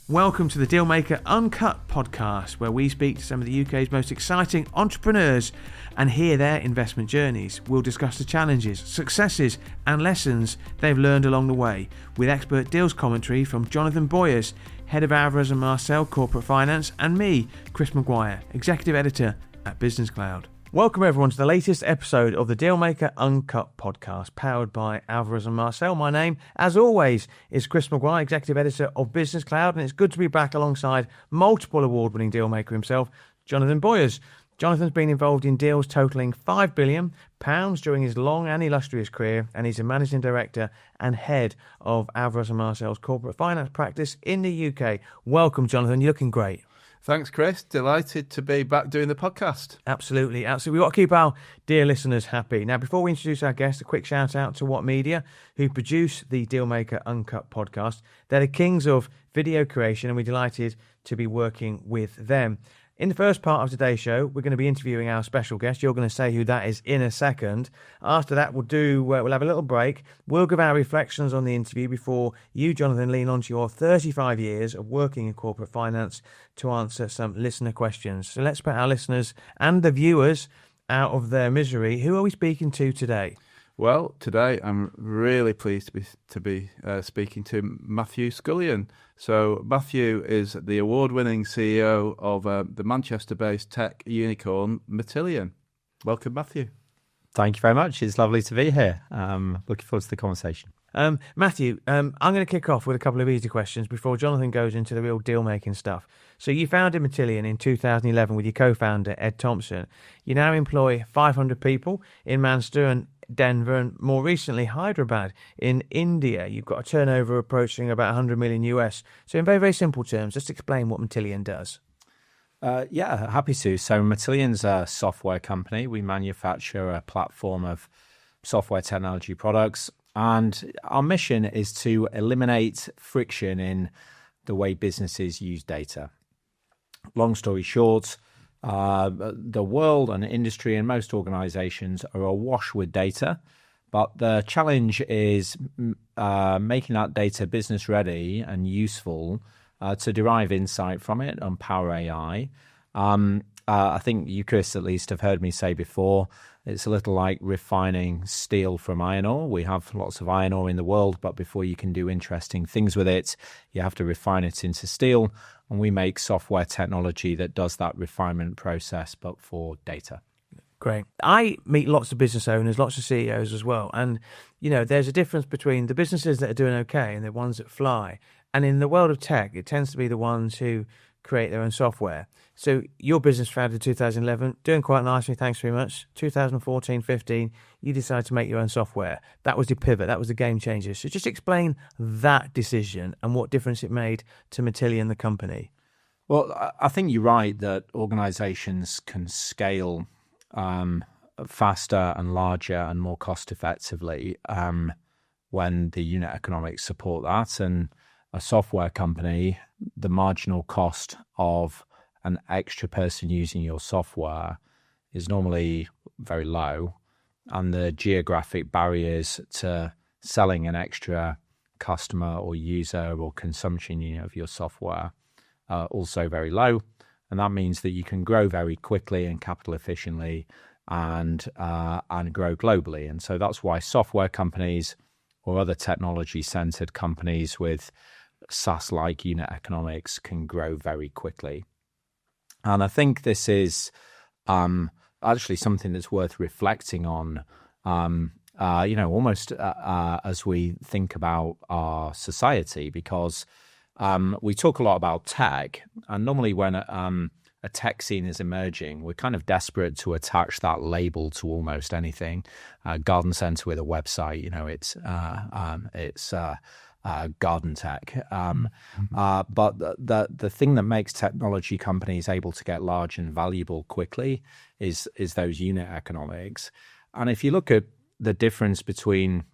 Welcome to the Dealmaker Uncut podcast, where we speak to some of the UK's most exciting entrepreneurs and hear their investment journeys. We'll discuss the challenges, successes and lessons they've learned along the way, with expert deals commentary from Jonathan Boyers, Head of Alvarez & Marsal Corporate Finance, and me, Chris Maguire, Executive Editor at Business Cloud. Welcome everyone to the latest episode of the Dealmaker Uncut podcast, powered by Alvarez & Marsal. My name, as always, is Chris Maguire, Executive Editor of Business Cloud, and it's good to be back alongside multiple award-winning dealmaker himself, Jonathan Boyers. Jonathan's been involved in deals totalling £5 billion during his long and illustrious career, and he's a Managing Director and Head of Alvarez & Marsal's Corporate Finance practice in the UK. Welcome, Jonathan. You're looking great. Thanks, Chris. Delighted to be back doing the podcast. Absolutely. We've got to keep our dear listeners happy. Now, before we introduce our guest, a quick shout out to What Media, who produce the Dealmaker Uncut podcast. They're the kings of video creation, and we're delighted to be working with them. In the first part of today's show, we're going to be interviewing our special guest. You're going to say who that is in a second. After that, we'll have a little break. We'll give our reflections on the interview before you, Jonathan, lean on to your 35 years of working in corporate finance to answer some listener questions. So let's put our listeners and the viewers out of their misery. Who are we speaking to today? Well, today I'm really pleased to be speaking to Matthew Scullion. So Matthew is the award-winning CEO of the Manchester-based tech unicorn Matillion. Welcome, Matthew. Thank you very much. It's lovely to be here. Looking forward to the conversation. Matthew, I'm going to kick off with a couple of easy questions before Jonathan goes into the real deal-making stuff. So you founded Matillion in 2011 with your co-founder, Ed Thompson. You now employ 500 people in Manchester and Denver, and more recently Hyderabad in India. You've got a turnover approaching about 100 million US. So in very, very simple terms, just explain what Matillion does. Yeah, happy to. So Matillion's a software company. We manufacture a platform of software technology products, and our mission is to eliminate friction in the way businesses use data. Long story short, the world and industry and most organizations are awash with data, but the challenge is making that data business ready and useful to derive insight from it and power AI. I think you, Chris, at least have heard me say before, it's a little like refining steel from iron ore. We have lots of iron ore in the world, but before you can do interesting things with it, you have to refine it into steel. And we make software technology that does that refinement process, but for data. Great. I meet lots of business owners, lots of CEOs as well. And, you know, there's a difference between the businesses that are doing okay and the ones that fly. And in the world of tech, it tends to be the ones who create their own software. So your business founded in 2011, doing quite nicely, thanks very much. 2014, 15, you decided to make your own software. That was the pivot, that was the game changer. So just explain that decision and what difference it made to Matillion, the company. Well, I think you're right that organizations can scale faster and larger and more cost effectively when the unit economics support that. And a software company, the marginal cost of an extra person using your software is normally very low, and the geographic barriers to selling an extra customer or user or consumption unit of your software are also very low. And that means that you can grow very quickly and capital efficiently and grow globally. And so that's why software companies or other technology-centered companies with SaaS-like unit economics can grow very quickly. And I think this is actually something that's worth reflecting on, almost as we think about our society, because we talk a lot about tech, and normally when a tech scene is emerging, we're kind of desperate to attach that label to almost anything. Garden centre with a website, it's garden tech. But the thing that makes technology companies able to get large and valuable quickly is those unit economics. And if you look at the difference between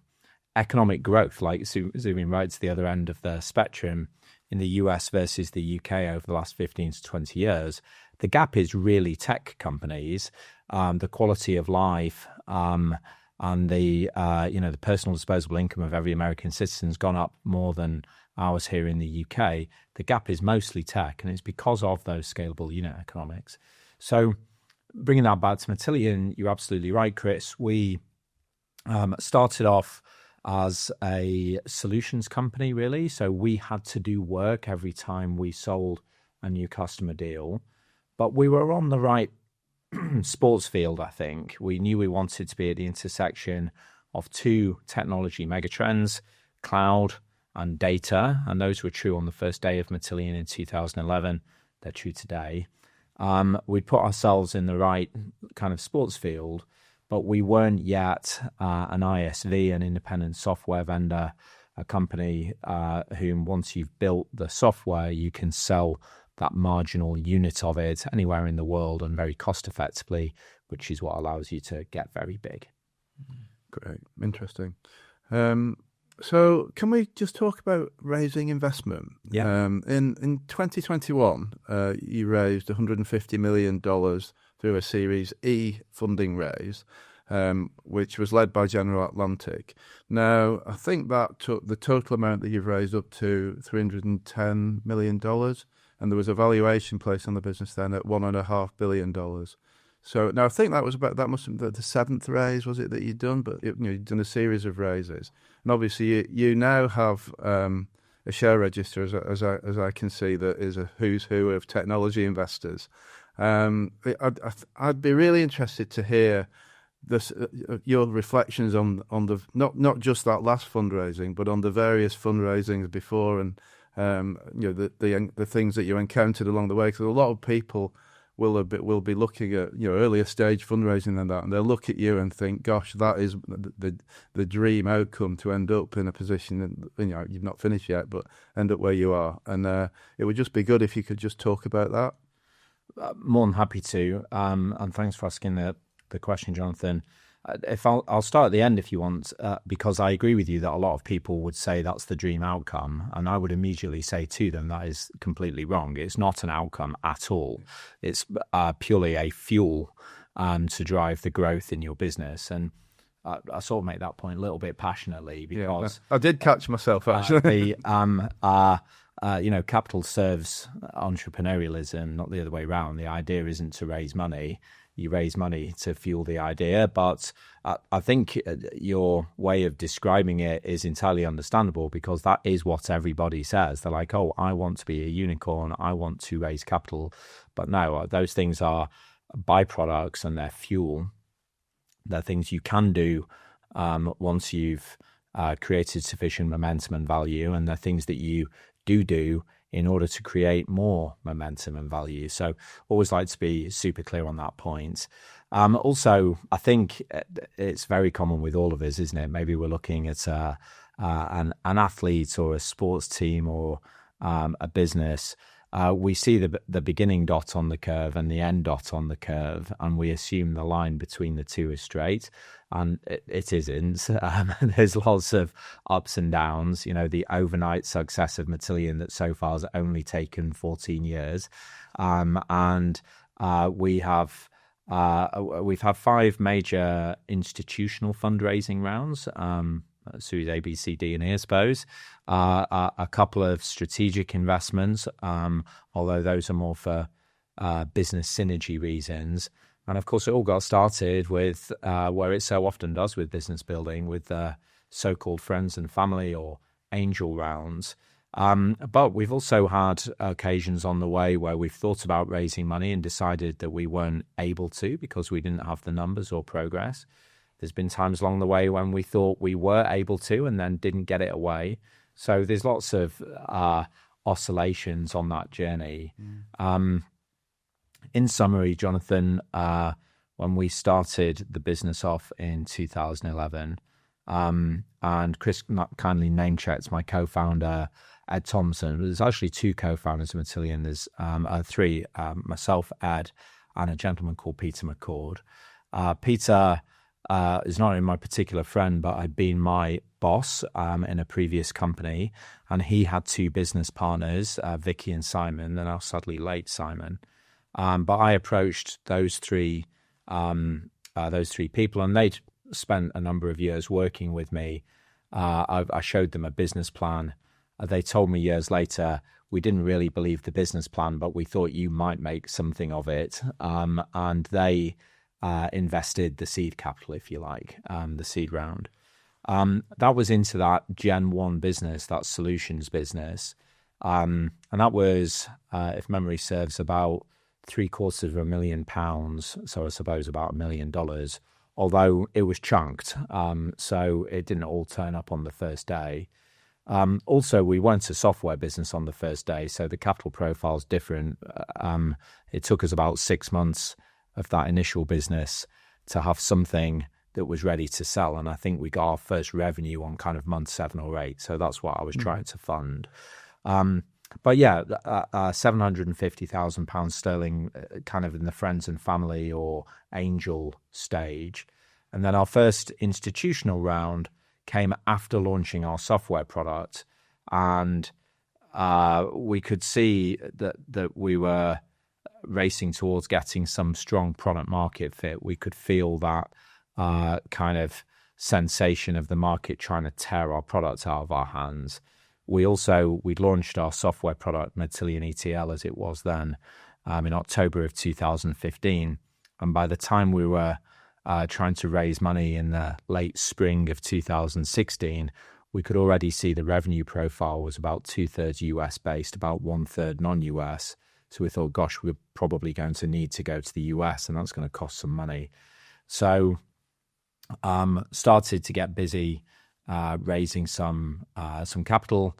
economic growth, like zooming right to the other end of the spectrum, in the US versus the UK over the last 15 to 20 years, the gap is really tech companies, the quality of life, and the personal disposable income of every American citizen has gone up more than ours here in the UK, the gap is mostly tech, and it's because of those scalable unit economics. So bringing that back to Matillion, you're absolutely right, Chris. We started off as a solutions company, really. So we had to do work every time we sold a new customer deal, but we were on the right sports field, I think. We knew we wanted to be at the intersection of two technology megatrends, cloud and data, and those were true on the first day of Matillion in 2011. They're true today. We put ourselves in the right kind of sports field, but we weren't yet an ISV, an independent software vendor, a company whom once you've built the software, you can sell that marginal unit of it anywhere in the world and very cost effectively, which is what allows you to get very big. Great. Interesting. So can we just talk about raising investment? Yeah. In 2021, you raised $150 million through a Series E funding raise, which was led by General Atlantic. Now, I think that took the total amount that you've raised up to $310 million, and there was a valuation placed on the business then at $1.5 billion. So now I think that must have been the seventh raise, was it, that you'd done? But you'd done a series of raises, and obviously you now have a share register, as I can see, that is a who's who of technology investors. I'd be really interested to hear your reflections on the not just that last fundraising, but on the various fundraisings before, and the things that you encountered along the way. Because a lot of people will be looking at earlier stage fundraising than that, and they'll look at you and think, "Gosh, that is the dream outcome, to end up in a position that you've not finished yet, but end up where you are." And it would just be good if you could just talk about that. More than happy to, and thanks for asking the question, Jonathan. If I'll start at the end if you want, because I agree with you that a lot of people would say that's the dream outcome, and I would immediately say to them that is completely wrong. It's not an outcome at all. It's purely a fuel to drive the growth in your business, and I sort of make that point a little bit passionately because I did catch myself actually. Capital serves entrepreneurialism, not the other way around. The idea isn't to raise money. You raise money to fuel the idea, but I think your way of describing it is entirely understandable, because that is what everybody says. They're like, "Oh, I want to be a unicorn. I want to raise capital." But no, those things are byproducts and they're fuel. They're things you can do once you've created sufficient momentum and value, and they're things that you do in order to create more momentum and value. So always like to be super clear on that point. Also, I think it's very common with all of us, isn't it? Maybe we're looking at an athlete or a sports team or a business. We see the beginning dot on the curve and the end dot on the curve, and we assume the line between the two is straight, and it isn't. There's lots of ups and downs. The overnight success of Matillion that so far has only taken 14 years, and we've had 5 major institutional fundraising rounds. Series A, B, C, D, and E, I suppose. A couple of strategic investments, although those are more for business synergy reasons. And of course, it all got started with where it so often does with business building, with so-called friends and family or angel rounds. But we've also had occasions on the way where we've thought about raising money and decided that we weren't able to because we didn't have the numbers or progress. There's been times along the way when we thought we were able to and then didn't get it away. So there's lots of oscillations on that journey. In summary, Jonathan, when we started the business off in 2011, and Chris kindly name-checked my co-founder, Ed Thompson. There's actually 2 co-founders of Matillion. There's 3, myself, Ed, and a gentleman called Peter McCord. Peter is not only my particular friend, but I'd been my boss in a previous company, and he had 2 business partners, Vicky and Simon. They're now sadly late, Simon. But I approached those three people, and they'd spent a number of years working with me. I showed them a business plan They told me years later, we didn't really believe the business plan, but we thought you might make something of it. And they invested the seed capital, if you like, the seed round. That was into that Gen 1 business, that solutions business. And that was, if memory serves, about £750,000. So I suppose about $1 million, although it was chunked. So it didn't all turn up on the first day. Also, we weren't a software business on the first day, so the capital profile is different. It took us about 6 months of that initial business to have something that was ready to sell. And I think we got our first revenue on kind of month 7 or 8. So that's what I was trying to fund. But yeah, £750,000 sterling, kind of in the friends and family or angel stage. And then our first institutional round came after launching our software product. And we could see that we were racing towards getting some strong product market fit. We could feel that kind of sensation of the market trying to tear our products out of our hands. We'd launched our software product, Matillion ETL, as it was then, in October of 2015. And by the time we were trying to raise money in the late spring of 2016, we could already see the revenue profile was about 2/3 US based, about 1/3 non-US. So we thought, gosh, we're probably going to need to go to the US, and that's going to cost some money. So started to get busy raising some capital.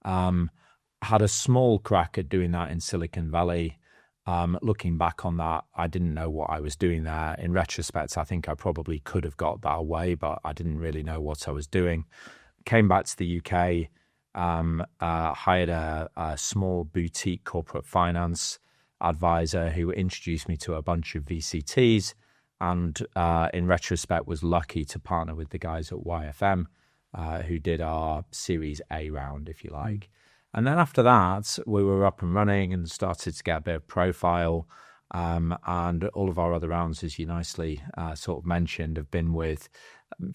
Had a small crack at doing that in Silicon Valley. Looking back on that, I didn't know what I was doing there. In retrospect, I think I probably could have got that away, but I didn't really know what I was doing. Came back to the UK, hired a small boutique corporate finance advisor who introduced me to a bunch of VCTs, and in retrospect was lucky to partner with the guys at YFM, who did our Series A round, if you like. And then after that, we were up and running and started to get a bit of profile. And all of our other rounds, as you nicely sort of mentioned, have been with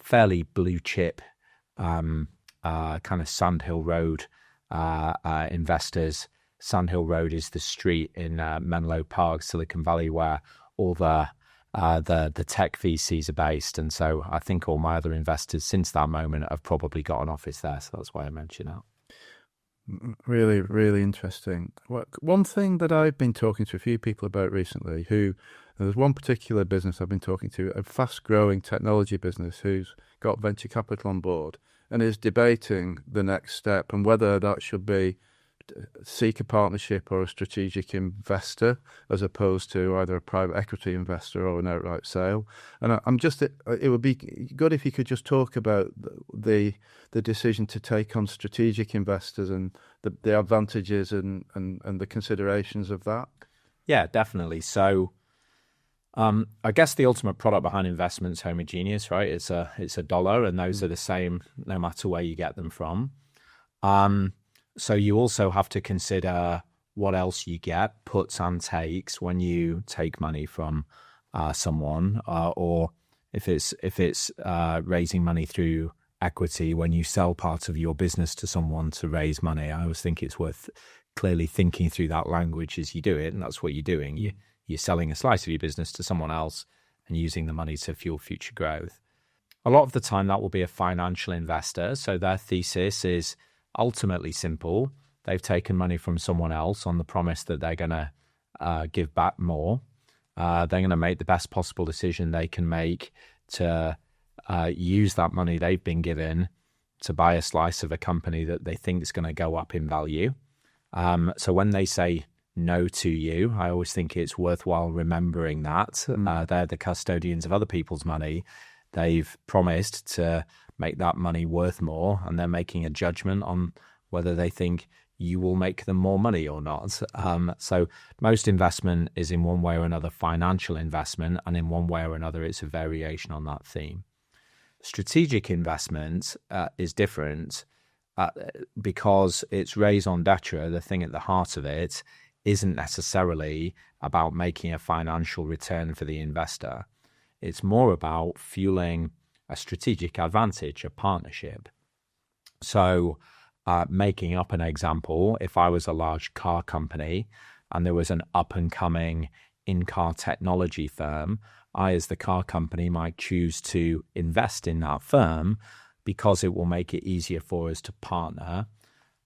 fairly blue chip kind of Sandhill Road investors. Sandhill Road is the street in Menlo Park, Silicon Valley, where all the tech VCs are based. And so I think all my other investors since that moment have probably got an office there. So that's why I mention that. Really, really interesting. One thing that I've been talking to a few people about recently, there's one particular business I've been talking to, a fast-growing technology business who's got venture capital on board and is debating the next step and whether that should be seek a partnership or a strategic investor as opposed to either a private equity investor or an outright sale. And it would be good if you could just talk about the decision to take on strategic investors and the advantages and the considerations of that. Yeah, definitely. So I guess the ultimate product behind investment is homogeneous, right? It's a dollar, and those are the same no matter where you get them from. So you also have to consider what else you get, puts and takes, when you take money from someone, or if it's raising money through equity, when you sell part of your business to someone to raise money. I always think it's worth clearly thinking through that language as you do it, and that's what you're doing. You're selling a slice of your business to someone else and using the money to fuel future growth. A lot of the time that will be a financial investor, so their thesis is ultimately simple. They've taken money from someone else on the promise that they're going to give back more. They're going to make the best possible decision they can make to use that money they've been given to buy a slice of a company that they think is going to go up in value. So when they say no to you, I always think it's worthwhile remembering that. They're the custodians of other people's money. They've promised to make that money worth more, and they're making a judgment on whether they think you will make them more money or not. So most investment is in one way or another financial investment, and in one way or another it's a variation on that theme. Strategic investment is different because it's raison d'etre. The thing at the heart of it isn't necessarily about making a financial return for the investor. It's more about fueling a strategic advantage, a partnership. So making up an example, if I was a large car company and there was an up-and-coming in-car technology firm, I, as the car company, might choose to invest in that firm because it will make it easier for us to partner.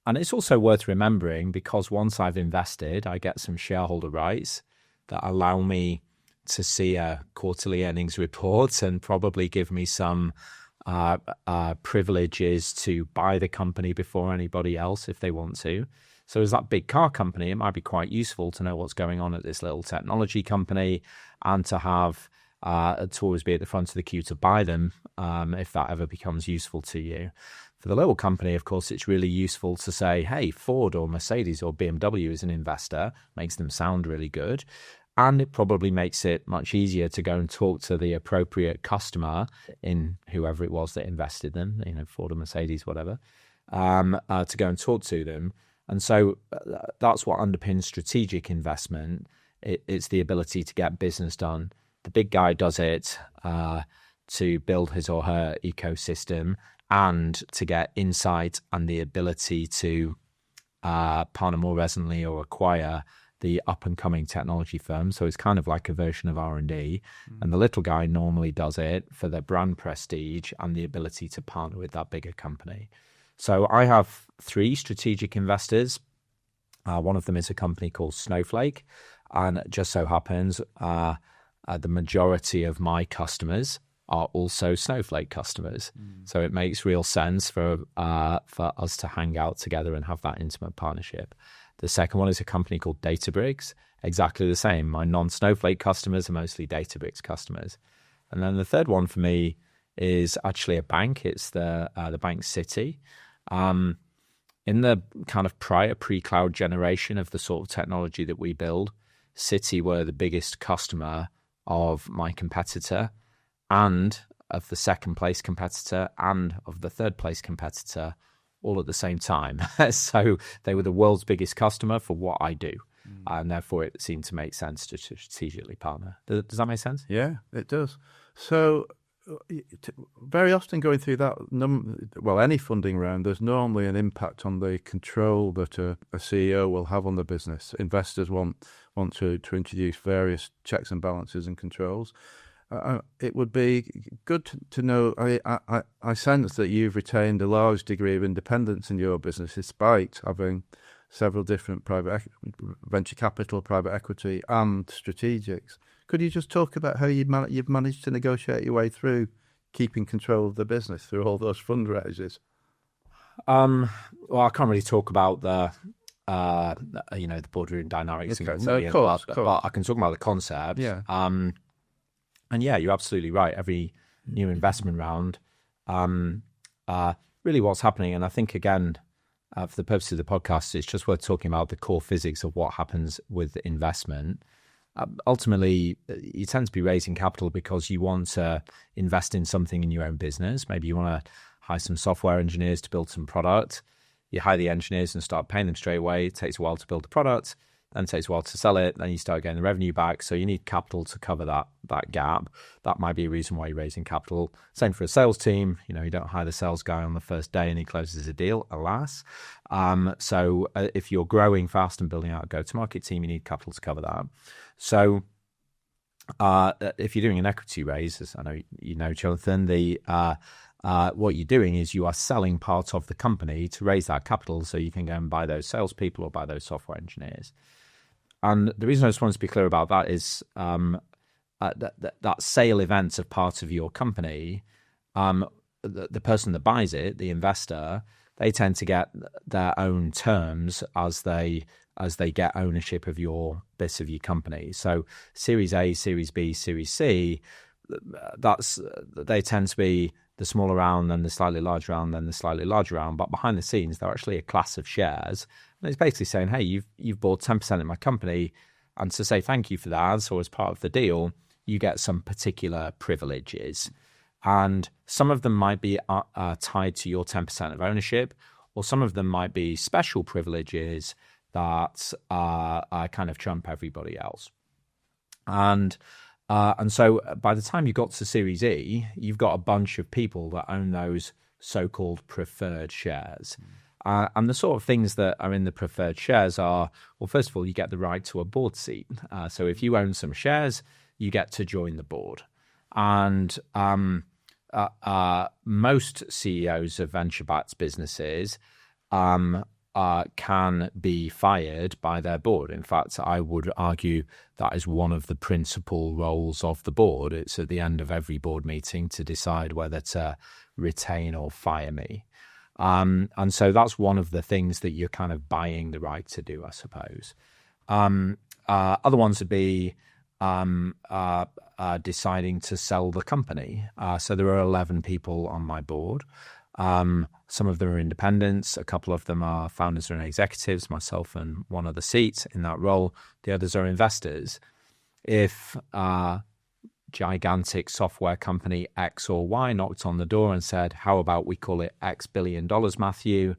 And it's also worth remembering, because once I've invested, I get some shareholder rights that allow me to see a quarterly earnings report and probably give me some privileges to buy the company before anybody else if they want to. So as that big car company, it might be quite useful to know what's going on at this little technology company and to have to always be at the front of the queue to buy them if that ever becomes useful to you. For the little company, of course, it's really useful to say, hey, Ford or Mercedes or BMW is an investor, makes them sound really good. And it probably makes it much easier to go and talk to the appropriate customer in whoever it was that invested them, Ford or Mercedes, whatever, to go and talk to them. And so that's what underpins strategic investment. It's the ability to get business done. The big guy does it to build his or her ecosystem and to get insight and the ability to partner more resonantly or acquire the up-and-coming technology firm. So it's kind of like a version of R&D. And the little guy normally does it for the brand prestige and the ability to partner with that bigger company. So I have 3 strategic investors. One of them is a company called Snowflake. And it just so happens the majority of my customers are also Snowflake customers. So it makes real sense for us to hang out together and have that intimate partnership. The second one is a company called Databricks. Exactly the same. My non-Snowflake customers are mostly Databricks customers. And then the third one for me is actually a bank. It's the bank Citi. In the kind of prior pre-cloud generation of the sort of technology that we build, Citi were the biggest customer of my competitor and of the second place competitor and of the third place competitor all at the same time. So they were the world's biggest customer for what I do. And therefore it seemed to make sense to strategically partner. Does that make sense? Yeah, it does. So very often going through that, any funding round, there's normally an impact on the control that a CEO will have on the business. Investors want to introduce various checks and balances and controls. It would be good to know. I sense that you've retained a large degree of independence in your business, despite having several different venture capital, private equity, and strategics. Could you just talk about how you've managed to negotiate your way through keeping control of the business through all those fundraisers? Well, I can't really talk about the boardroom dynamics. Okay, so of course. But I can talk about the concept. Yeah. And yeah, you're absolutely right. Every new investment round, really what's happening, and I think, again, for the purpose of the podcast, it's just worth talking about the core physics of what happens with investment. Ultimately, you tend to be raising capital because you want to invest in something in your own business. Maybe you want to hire some software engineers to build some product. You hire the engineers and start paying them straight away. It takes a while to build the product. Then it takes a while to sell it, then you start getting the revenue back. So you need capital to cover that gap. That might be a reason why you're raising capital. Same for a sales team. You don't hire the sales guy on the first day and he closes a deal, alas. So if you're growing fast and building out a go-to-market team, you need capital to cover that. So if you're doing an equity raise, as I know you know, Jonathan, what you're doing is you are selling part of the company to raise that capital so you can go and buy those salespeople or buy those software engineers. And the reason I just wanted to be clear about that is that sale event of part of your company, the person that buys it, the investor, they tend to get their own terms as they get ownership of your bits of your company. So Series A, Series B, Series C, they tend to be the smaller round, then the slightly larger round, then the slightly larger round. But behind the scenes, they're actually a class of shares. And it's basically saying, hey, you've bought 10% in my company, and to say thank you for that, or as part of the deal, you get some particular privileges. And some of them might be tied to your 10% of ownership, or some of them might be special privileges that kind of trump everybody else. And so by the time you got to Series E, you've got a bunch of people that own those so-called preferred shares. And the sort of things that are in the preferred shares are, well, first of all, you get the right to a board seat. So if you own some shares, you get to join the board. And most CEOs of venture-backed businesses can be fired by their board. In fact, I would argue that is one of the principal roles of the board. It's at the end of every board meeting to decide whether to retain or fire me. And so that's one of the things that you're kind of buying the right to do, I suppose. Other ones would be deciding to sell the company. So there are 11 people on my board. Some of them are independents. A couple of them are founders and executives, myself and one other seat in that role. The others are investors. If gigantic software company X or Y knocked on the door and said, how about we call it X billion dollars, Matthew?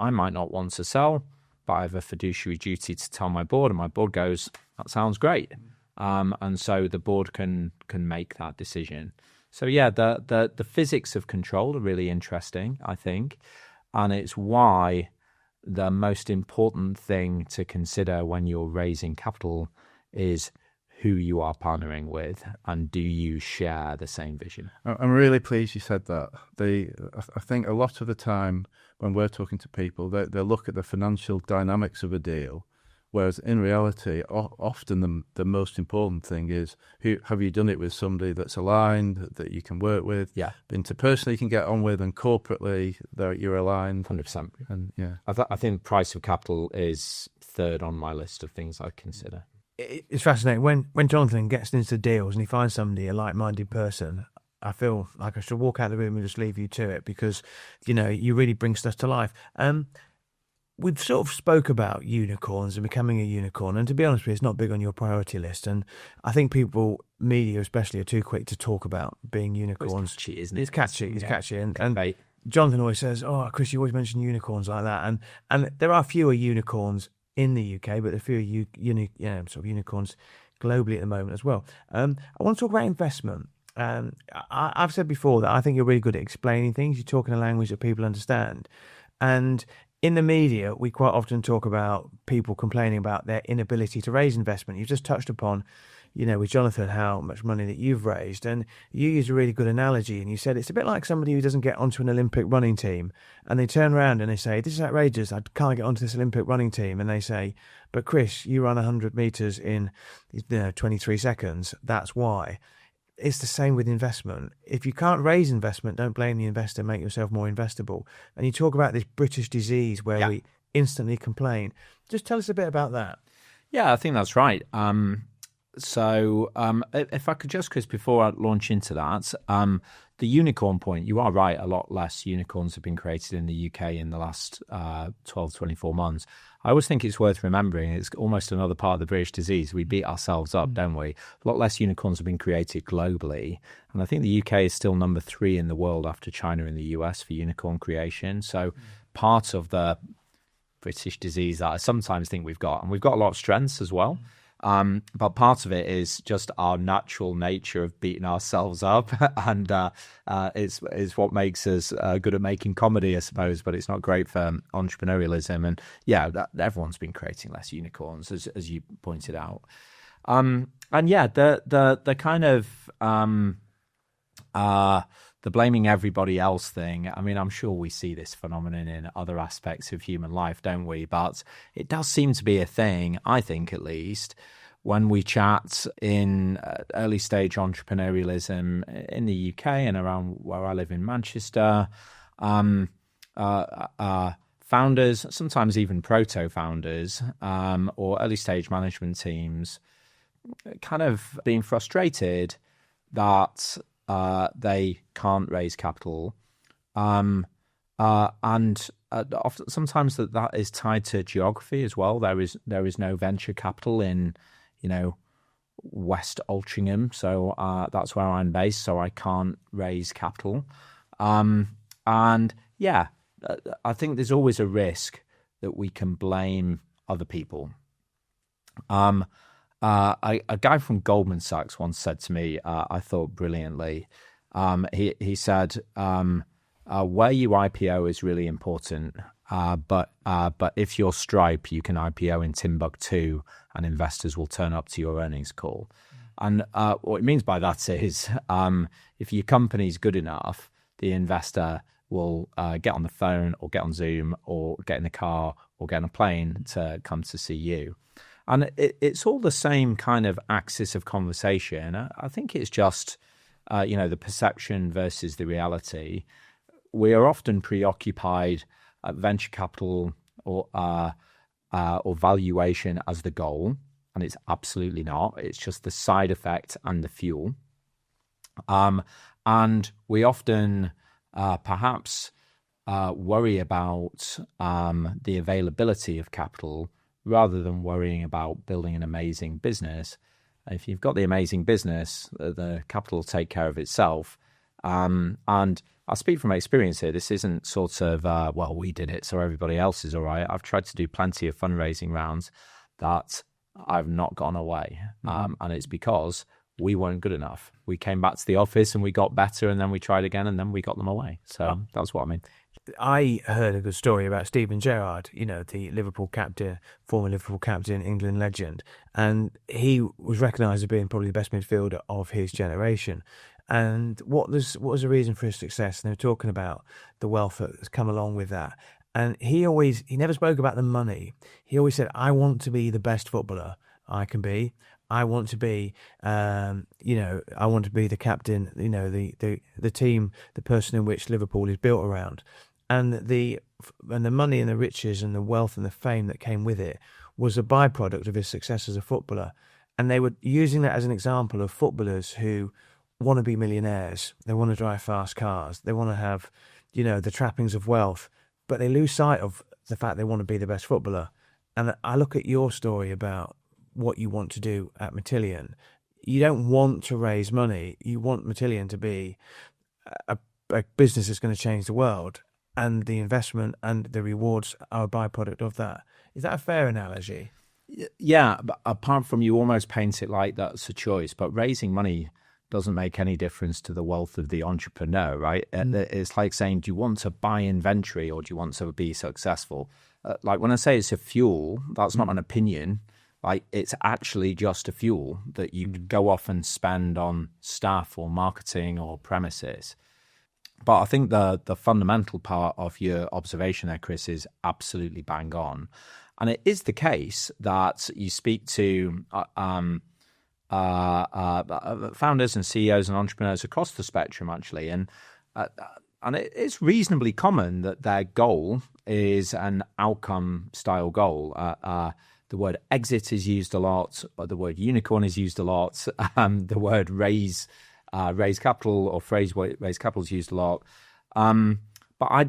I might not want to sell, but I have a fiduciary duty to tell my board, and my board goes, that sounds great. And so the board can make that decision. So yeah, the physics of control are really interesting, I think. And it's why the most important thing to consider when you're raising capital is who you are partnering with, and do you share the same vision? I'm really pleased you said that. I think a lot of the time when we're talking to people, they look at the financial dynamics of a deal, whereas in reality, often the most important thing is, have you done it with somebody that's aligned, that you can work with, interpersonally you can get on with, and corporately that you're aligned. 100%. And yeah, I think price of capital is third on my list of things I consider. It's fascinating when Jonathan gets into deals and he finds somebody, a like-minded person. I feel like I should walk out of the room and just leave you to it, because you really bring stuff to life. We've sort of spoke about unicorns and becoming a unicorn, and to be honest with you, it's not big on your priority list. And I think people, media especially, are too quick to talk about being unicorns. It's catchy, isn't it? It's catchy. And Jonathan always says, "Oh, Chris, you always mention unicorns like that." And there are fewer unicorns in the UK, but there are fewer unicorns globally at the moment as well. I want to talk about investment. I've said before that I think you're really good at explaining things. You're talking a language that people understand. And in the media, we quite often talk about people complaining about their inability to raise investment. You just touched upon, with Jonathan, how much money that you've raised. And you used a really good analogy, and you said it's a bit like somebody who doesn't get onto an Olympic running team, and they turn around and they say, this is outrageous, I can't get onto this Olympic running team. And they say, but Chris, you run 100 meters in 23 seconds. That's why. It's the same with investment. If you can't raise investment, don't blame the investor, make yourself more investable. And you talk about this British disease where we instantly complain. Just tell us a bit about that. Yeah, I think that's right. So if I could just, Chris, before I launch into that, the unicorn point, you are right, a lot less unicorns have been created in the UK in the last 12, 24 months. I always think it's worth remembering it's almost another part of the British disease. We beat ourselves up, don't we? A lot less unicorns have been created globally. And I think the UK is still number 3 in the world after China and the US for unicorn creation. So part of the British disease that I sometimes think we've got, and we've got a lot of strengths as well. But part of it is just our natural nature of beating ourselves up, and it's what makes us good at making comedy, I suppose. But it's not great for entrepreneurialism. And yeah, everyone's been creating less unicorns, as you pointed out. And yeah, the kind of the blaming everybody else thing. I mean, I'm sure we see this phenomenon in other aspects of human life, don't we? But it does seem to be a thing, I think at least, when we chat in early stage entrepreneurialism in the UK and around where I live in Manchester. Founders, sometimes even proto-founders or early stage management teams kind of being frustrated that they can't raise capital, and often, sometimes that is tied to geography as well. There is no venture capital in West Altrincham, so that's where I'm based, so I can't raise capital. And yeah, I think there's always a risk that we can blame other people. A guy from Goldman Sachs once said to me, I thought brilliantly, he said, where you IPO is really important. But if you're Stripe, you can IPO in Timbuktu, and investors will turn up to your earnings call. And what it means by that is, if your company's good enough, the investor will get on the phone or get on Zoom or get in the car or get on a plane to come to see you. And it's all the same kind of axis of conversation. I think it's just, the perception versus the reality. We are often preoccupied at venture capital or valuation as the goal, and it's absolutely not. It's just the side effect and the fuel. And we often perhaps worry about the availability of capital rather than worrying about building an amazing business. If you've got the amazing business, the capital will take care of itself. And I speak from experience here. This isn't sort of, we did it, so everybody else is all right. I've tried to do plenty of fundraising rounds that I've not gone away. And it's because we weren't good enough. We came back to the office and we got better, and then we tried again, and then we got them away. So that's what I mean. I heard a good story about Steven Gerrard, the Liverpool captain, former Liverpool captain, England legend, and he was recognised as being probably the best midfielder of his generation. And what was the reason for his success? And they were talking about the wealth that has come along with that. And he never spoke about the money. He always said, "I want to be the best footballer I can be. I want to be, I want to be the captain, the team, the person in which Liverpool is built around." And the money and the riches and the wealth and the fame that came with it was a byproduct of his success as a footballer. And they were using that as an example of footballers who want to be millionaires. They want to drive fast cars. They want to have, the trappings of wealth, but they lose sight of the fact they want to be the best footballer. And I look at your story about what you want to do at Matillion. You don't want to raise money. You want Matillion to be a business that's going to change the world. And the investment and the rewards are a byproduct of that. Is that a fair analogy? Yeah, but apart from you almost paint it like that's a choice, but raising money doesn't make any difference to the wealth of the entrepreneur, right? It's like saying, do you want to buy inventory or do you want to be successful? Like when I say it's a fuel, that's not an opinion. Like it's actually just a fuel that you go off and spend on staff or marketing or premises. But I think the fundamental part of your observation there, Chris, is absolutely bang on. And it is the case that you speak to founders and CEOs and entrepreneurs across the spectrum, actually. And it's reasonably common that their goal is an outcome-style goal. The word exit is used a lot. The word unicorn is used a lot. The word raise capital or phrase raise capital is used a lot. But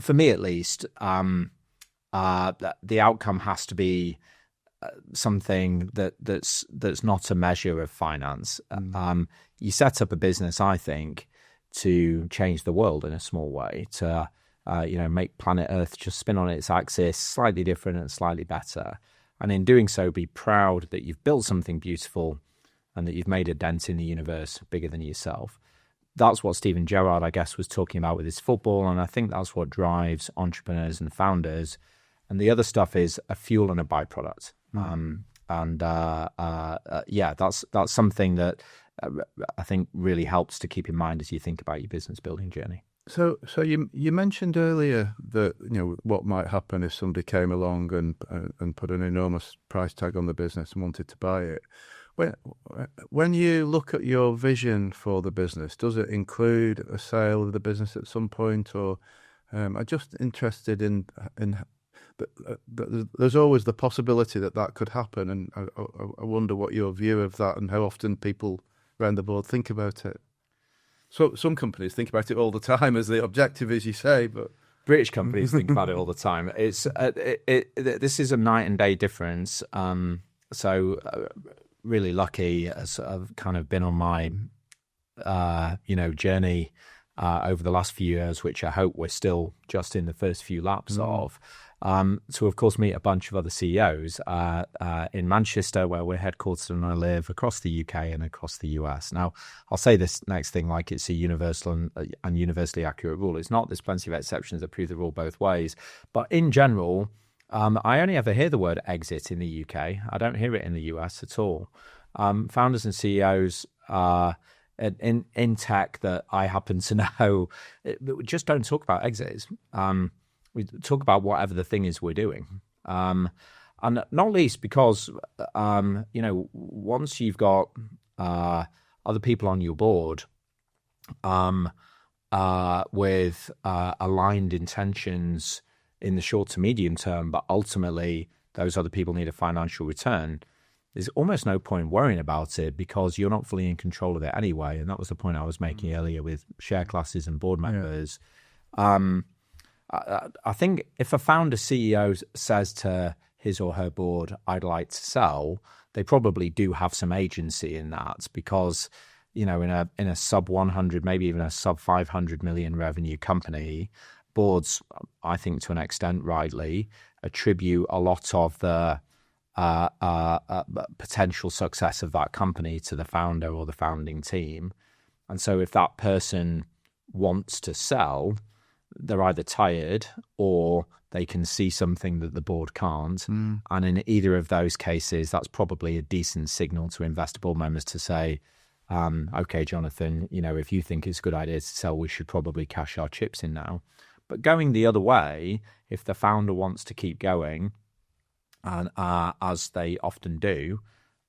for me at least, the outcome has to be something that's not a measure of finance. You set up a business, I think, to change the world in a small way, to make planet Earth just spin on its axis slightly different and slightly better. And in doing so, be proud that you've built something beautiful and that you've made a dent in the universe bigger than yourself. That's what Steven Gerrard, I guess, was talking about with his football, and I think that's what drives entrepreneurs and founders. And the other stuff is a fuel and a byproduct. That's something that I think really helps to keep in mind as you think about your business building journey. So you mentioned earlier that what might happen if somebody came along and put an enormous price tag on the business and wanted to buy it. When you look at your vision for the business, does it include a sale of the business at some point, or I'm just interested in there's always the possibility that could happen, and I wonder what your view of that and how often people around the board think about it. So some companies think about it all the time as the objective, as you say, but British companies think about it all the time. It's this is a night and day difference. Really lucky as I've kind of been on my journey over the last few years, which I hope we're still just in the first few laps of. to, of course, meet a bunch of other CEOs in Manchester, where we're headquartered and I live, across the UK and across the US. Now, I'll say this next thing like it's a universal and universally accurate rule. It's not. There's plenty of exceptions that prove the rule both ways. But in general, I only ever hear the word exit in the UK. I don't hear it in the US at all. Founders and CEOs in tech that I happen to know just don't talk about exits. We talk about whatever the thing is we're doing. And not least because, once you've got other people on your board with aligned intentions in the short to medium term, but ultimately those other people need a financial return, there's almost no point worrying about it because you're not fully in control of it anyway. And that was the point I was making earlier with share classes and board members. Yeah. I think if a founder CEO says to his or her board, I'd like to sell, they probably do have some agency in that because, in a sub 100, maybe even a sub 500 million revenue company, boards, I think to an extent rightly, attribute a lot of the potential success of that company to the founder or the founding team. And so if that person wants to sell, they're either tired or they can see something that the board can't. And in either of those cases, that's probably a decent signal to investor board members to say, okay, Jonathan, if you think it's a good idea to sell, we should probably cash our chips in now. But going the other way, if the founder wants to keep going, and as they often do,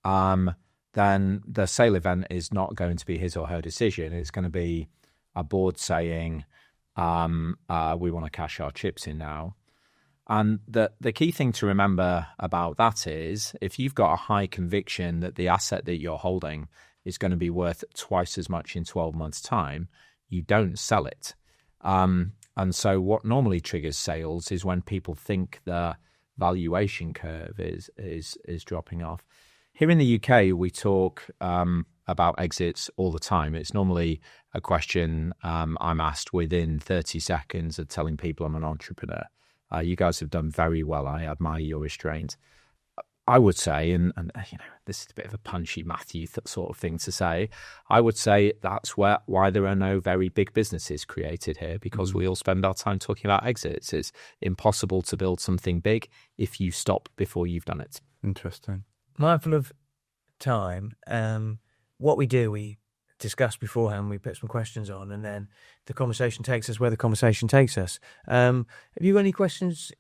then the sale event is not going to be his or her decision. It's going to be a board saying, we want to cash our chips in now. And the key thing to remember about that is if you've got a high conviction that the asset that you're holding is going to be worth twice as much in 12 months' time, you don't sell it. And so what normally triggers sales is when people think the valuation curve is dropping off. Here in the UK, we talk about exits all the time. It's normally a question I'm asked within 30 seconds of telling people I'm an entrepreneur. You guys have done very well. I admire your restraint. I would say, and this is a bit of a punchy Matthew sort of thing to say, I would say that's why there are no very big businesses created here, because we all spend our time talking about exits. It's impossible to build something big if you stop before you've done it. Interesting. Mindful of time, what we do, we discuss beforehand, we put some questions on, and then the conversation takes us where the conversation takes us. Have you got any questions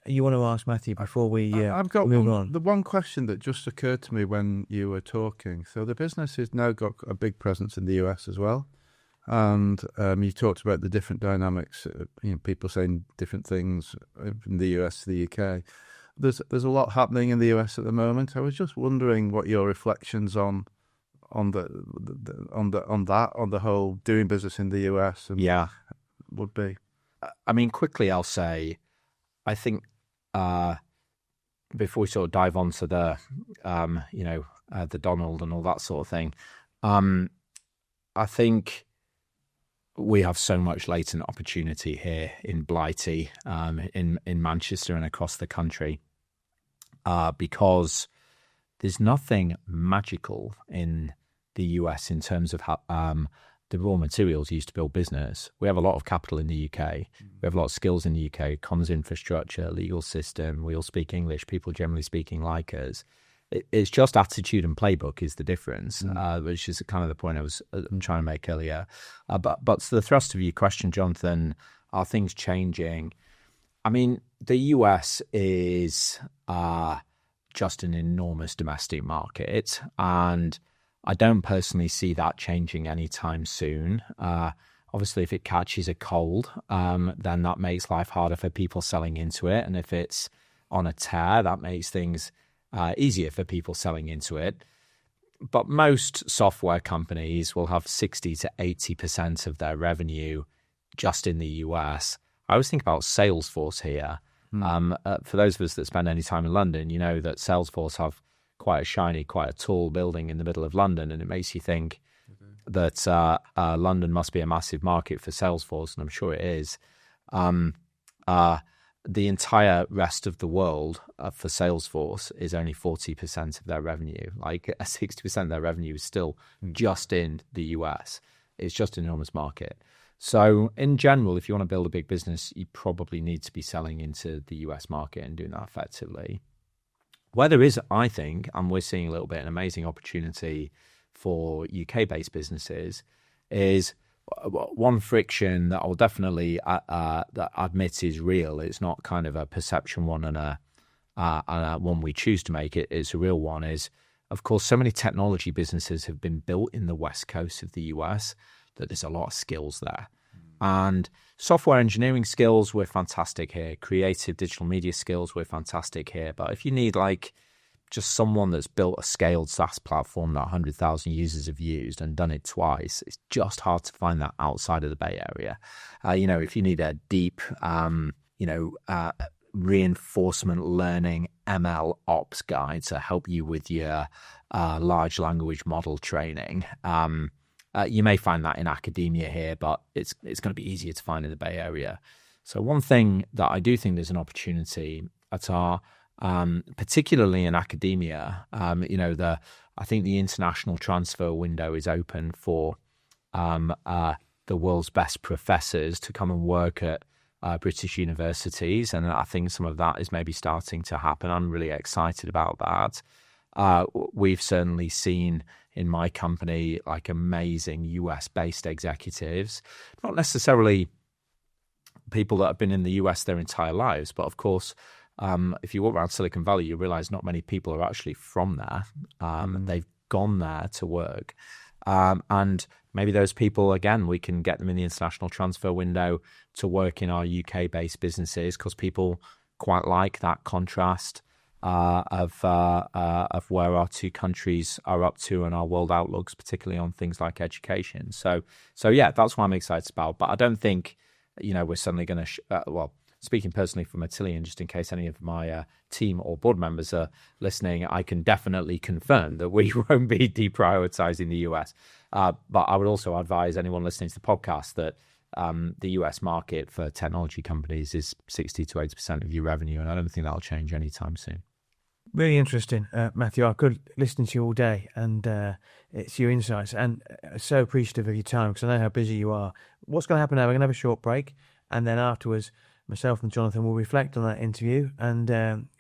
you want to ask Matthew before we I've got move on? The one question that just occurred to me when you were talking. So the business has now got a big presence in the US as well. And you talked about the different dynamics, people saying different things from the US to the UK. There's a lot happening in the US at the moment. I was just wondering what your reflections on the whole doing business in the US would be. I mean, quickly I'll say, I think before we sort of dive onto the the Donald and all that sort of thing, I think we have so much latent opportunity here in Blighty, in Manchester and across the country, because there's nothing magical in the US in terms of how the raw materials used to build business. We have a lot of capital in the UK. We have a lot of skills in the UK, comms infrastructure, legal system. We all speak English. People generally speaking like us. It's just attitude and playbook is the difference, which is kind of the point I'm trying to make earlier. But to the thrust of your question, Jonathan, are things changing? I mean, the US is just an enormous domestic market, and I don't personally see that changing anytime soon. Obviously, if it catches a cold, then that makes life harder for people selling into it. And if it's on a tear, that makes things easier for people selling into it. But most software companies will have 60 to 80% of their revenue just in the US. I always think about Salesforce here. For those of us that spend any time in London, you know that Salesforce have quite a shiny, quite a tall building in the middle of London, and it makes you think that London must be a massive market for Salesforce, and I'm sure it is. the entire rest of the world for Salesforce is only 40% of their revenue. Like 60% of their revenue is still just in the US. It's just an enormous market. So in general, if you want to build a big business, you probably need to be selling into the US market and doing that effectively. Where there is, I think, and we're seeing a little bit an amazing opportunity for UK-based businesses, is one friction that I'll definitely that admit is real. It's not kind of a perception one and a one we choose to make. It's a real one. Is, of course, so many technology businesses have been built in the West Coast of the US that there's a lot of skills there. And software engineering skills, we're fantastic here. Creative digital media skills, we're fantastic here. But if you need like just someone that's built a scaled SaaS platform that 100,000 users have used and done it twice, it's just hard to find that outside of the Bay Area. If you need a deep, reinforcement learning ML ops guy to help you with your large language model training, you may find that in academia here, but it's going to be easier to find in the Bay Area. So one thing that I do think there's an opportunity at our, particularly in academia, I think the international transfer window is open for the world's best professors to come and work at British universities, and I think some of that is maybe starting to happen. I'm really excited about that. We've certainly seen in my company like amazing US-based executives, not necessarily people that have been in the US their entire lives, but of course, if you walk around Silicon Valley, you realize not many people are actually from there. They've gone there to work. And maybe those people, again, we can get them in the international transfer window to work in our UK-based businesses, because people quite like that contrast of where our two countries are up to and our world outlooks, particularly on things like education. So yeah, that's what I'm excited about. But I don't think, we're suddenly going to, speaking personally for Matillion, just in case any of my team or board members are listening, I can definitely confirm that we won't be deprioritizing the US. But I would also advise anyone listening to the podcast that the US market for technology companies is 60 to 80% of your revenue, and I don't think that'll change anytime soon. Really interesting, Matthew. I could listen to you all day, and it's your insights, and so appreciative of your time, because I know how busy you are. What's going to happen now? We're going to have a short break, and then afterwards, myself and Jonathan will reflect on that interview. And,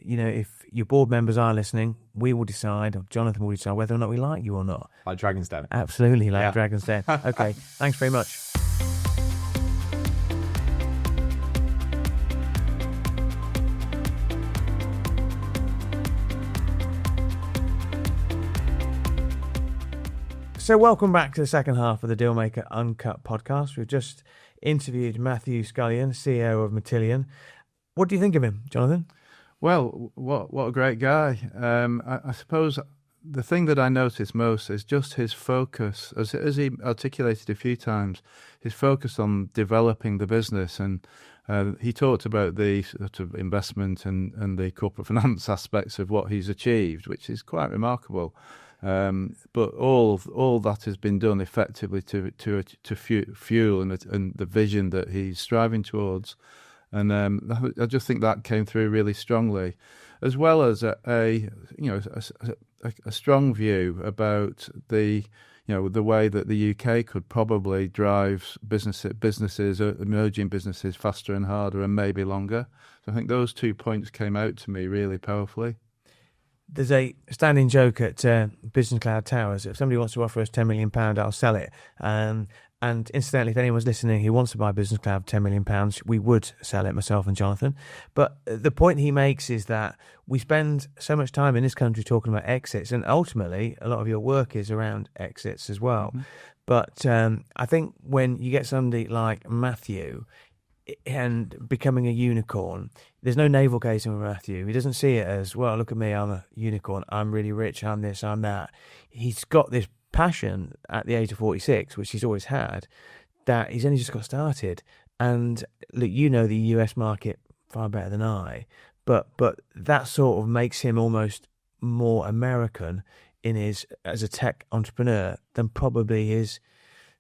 if your board members are listening, we will decide, or Jonathan will decide, whether or not we like you or not. Like Dragon's Den. Absolutely, like Dragon's Den. Okay, thanks very much. So welcome back to the second half of the Dealmaker Uncut podcast. We've just interviewed Matthew Scullion, CEO of Matillion. What do you think of him, Jonathan? Well, what a great guy. I suppose the thing that I noticed most is just his focus, as he articulated a few times, his focus on developing the business. And he talked about the sort of investment and the corporate finance aspects of what he's achieved, which is quite remarkable. But all that has been done effectively to fuel and the vision that he's striving towards, and I just think that came through really strongly, as well as a strong view about the way that the UK could probably drive businesses, emerging businesses, faster and harder and maybe longer. So I think those 2 points came out to me really powerfully. There's a standing joke at Business Cloud Towers. If somebody wants to offer us £10 million, I'll sell it. And incidentally, if anyone's listening who wants to buy Business Cloud for £10 million, we would sell it, myself and Jonathan. But the point he makes is that we spend so much time in this country talking about exits, and ultimately a lot of your work is around exits as well. Mm-hmm. But I think when you get somebody like Matthew and becoming a unicorn, there's no navel gazing with Matthew. He doesn't see it as, well, look at me, I'm a unicorn, I'm really rich, I'm this, I'm that. He's got this passion at the age of 46, which he's always had, that he's only just got started. And look, the US market far better than I, but that sort of makes him almost more American as a tech entrepreneur than probably his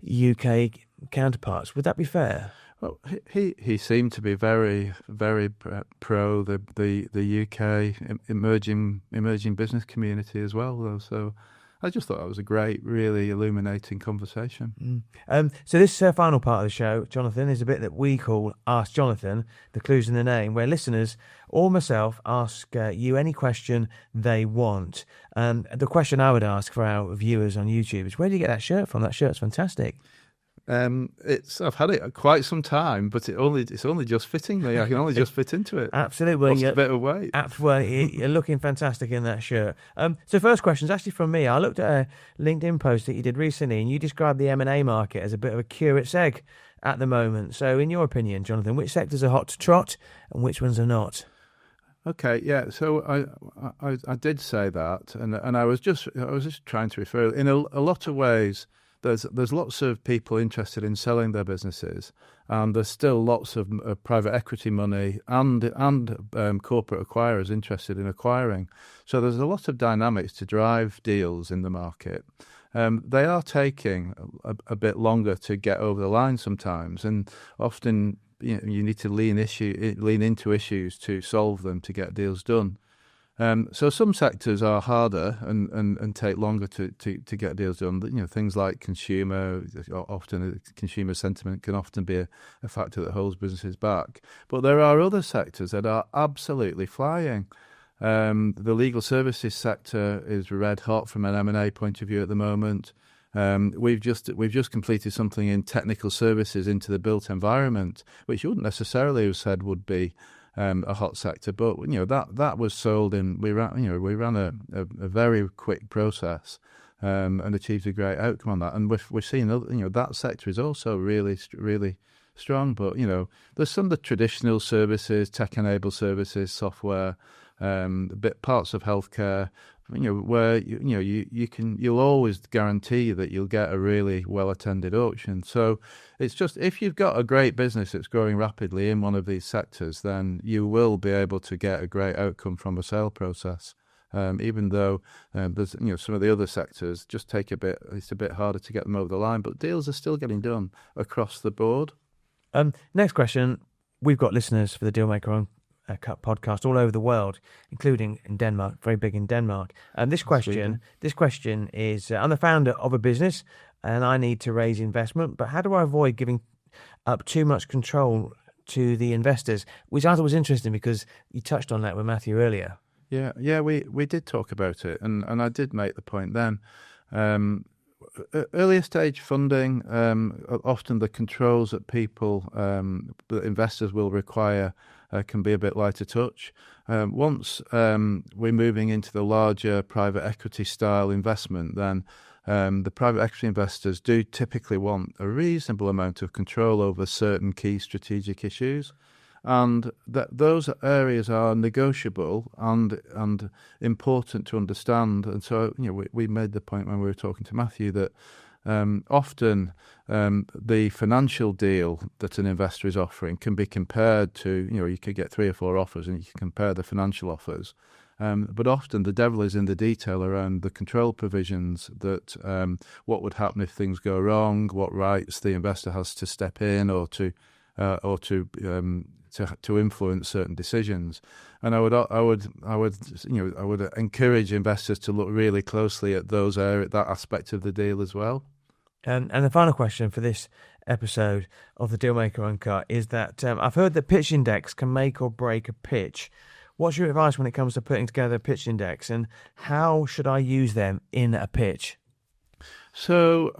UK counterparts. Would that be fair? Well, he seemed to be very pro the UK emerging business community as well, though. So I just thought that was a great, really illuminating conversation. So this final part of the show, Jonathan, is a bit that we call Ask Jonathan, the clues in the name, where listeners or myself ask you any question they want. The question I would ask for our viewers on YouTube is, where do you get that shirt from? That shirt's fantastic. I've had it quite some time, but it's only just fitting me. I can only just fit into it. Absolutely, lost a bit of weight. Well, you're looking fantastic in that shirt. So first question is actually from me. I looked at a LinkedIn post that you did recently, and you described the M&A market as a bit of a curate's egg at the moment. So, in your opinion, Jonathan, which sectors are hot to trot and which ones are not? Okay, yeah. So I did say that, and I was just trying to refer in a lot of ways. There's lots of people interested in selling their businesses, and there's still lots of private equity money and corporate acquirers interested in acquiring. So there's a lot of dynamics to drive deals in the market. They are taking a bit longer to get over the line sometimes, and often you need to lean into issues to solve them to get deals done. So some sectors are harder and take longer to get deals done. Things like consumer sentiment can often be a factor that holds businesses back. But there are other sectors that are absolutely flying. The legal services sector is red hot from an M&A point of view at the moment. We've just completed something in technical services into the built environment, which you wouldn't necessarily have said would be a hot sector, but that was sold in. We ran a very quick process and achieved a great outcome on that. And we're seeing that sector is also really strong. But there's some of the traditional services, tech-enabled services, software, parts of healthcare. Where you'll always guarantee that you'll get a really well-attended auction. So it's just, if you've got a great business that's growing rapidly in one of these sectors, then you will be able to get a great outcome from a sale process. Even though there's some of the other sectors just take it's a bit harder to get them over the line, but deals are still getting done across the board. Next question. We've got listeners for the Dealmaker Uncut podcast all over the world, including in Denmark, very big in Denmark. This question is, I'm the founder of a business and I need to raise investment, but how do I avoid giving up too much control to the investors? Which I thought was interesting because you touched on that with Matthew earlier. Yeah, we did talk about it, and I did make the point then. Earlier stage funding, often the controls that that investors will require can be a bit lighter touch. Once we're moving into the larger private equity style investment, then the private equity investors do typically want a reasonable amount of control over certain key strategic issues. And those areas are negotiable and important to understand. And so, we made the point when we were talking to Matthew that often the financial deal that an investor is offering can be compared to, you could get 3 or 4 offers and you can compare the financial offers. But often the devil is in the detail around the control provisions, that what would happen if things go wrong, what rights the investor has to step in or to influence certain decisions. And I would encourage investors to look really closely at that aspect of the deal as well. And the final question for this episode of the Dealmaker Uncut is that I've heard that pitch index can make or break a pitch. What's your advice when it comes to putting together a pitch index, and how should I use them in a pitch? So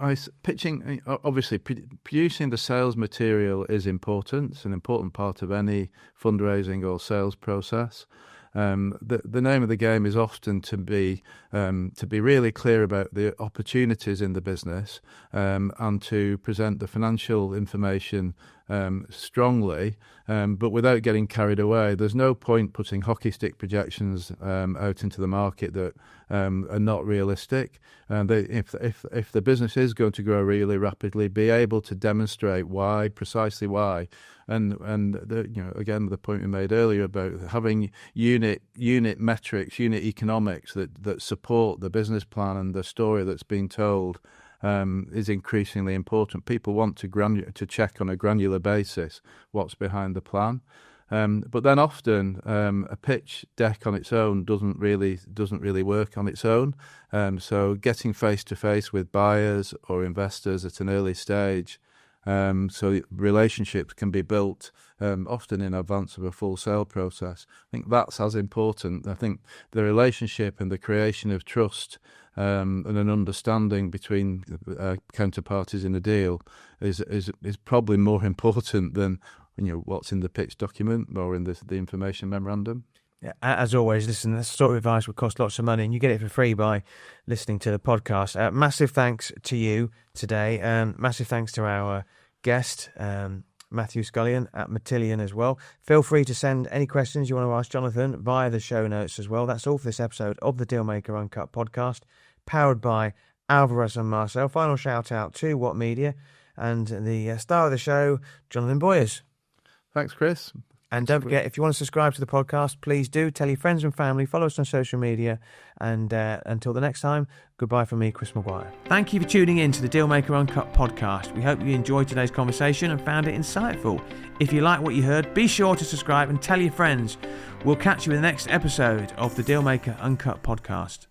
pitching, obviously, producing the sales material is important. It's an important part of any fundraising or sales process. The name of the game is often to be really clear about the opportunities in the business and to present the financial information strongly, but without getting carried away. There's no point putting hockey stick projections out into the market that are not realistic. If the business is going to grow really rapidly, be able to demonstrate precisely why. And again, the point we made earlier about having unit metrics, unit economics that support the business plan and the story that's being told, is increasingly important. People want to check on a granular basis what's behind the plan. But then often a pitch deck on its own doesn't really work on its own. So getting face to face with buyers or investors at an early stage, so relationships can be built often in advance of a full sale process. I think that's as important. I think the relationship and the creation of trust and an understanding between counterparties in a deal is probably more important than what's in the pitch document or in the information memorandum. Yeah, as always, listen, this sort of advice would cost lots of money, and you get it for free by listening to the podcast. Massive thanks to you today. Massive thanks to our guest, Matthew Scullion at Matillion as well. Feel free to send any questions you want to ask Jonathan via the show notes as well. That's all for this episode of the Dealmaker Uncut podcast, powered by Alvarez and Marcel. Final shout out to What Media and the star of the show, Jonathan Boyers. Thanks, Chris. And don't forget, if you want to subscribe to the podcast, please do. Tell your friends and family. Follow us on social media. And until the next time, goodbye from me, Chris Maguire. Thank you for tuning in to the Dealmaker Uncut podcast. We hope you enjoyed today's conversation and found it insightful. If you like what you heard, be sure to subscribe and tell your friends. We'll catch you in the next episode of the Dealmaker Uncut podcast.